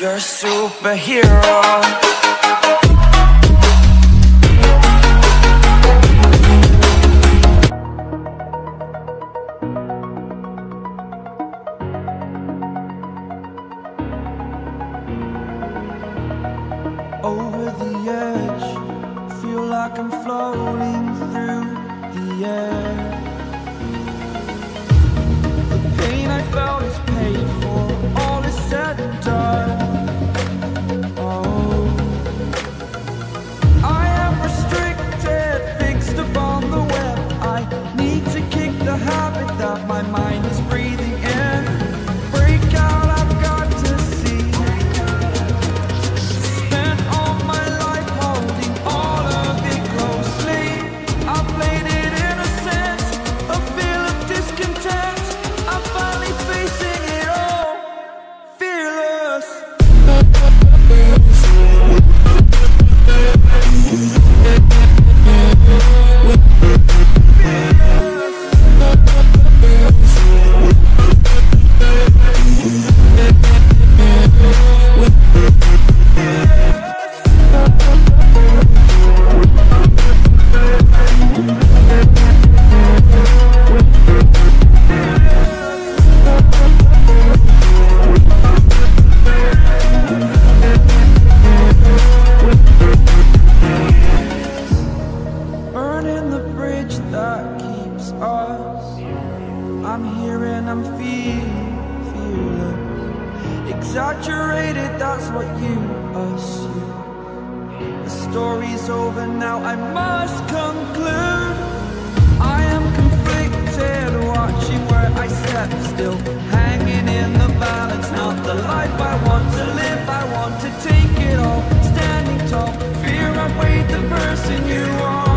You're a superhero. Over the edge, feel like I'm floating through the air. The pain I felt is paid for, all is said and done. Oh, I am restricted, fixed upon the web. I need to kick the habit that my mind is breathing in. Break out, I've got to see. Spent all my life holding all of it closely. I played it innocent, a feel of discontent. I'm finally facing it all, fearless. Burning the bridge that keeps us. I'm here and I'm feeling fearless. Exaggerated, that's what you assume. The story's over now, I must conclude. I am conflicted, watching where I step still, hanging in the balance. Not the life I want to live, I want to take it all. Standing tall, fear I weighed the person you are.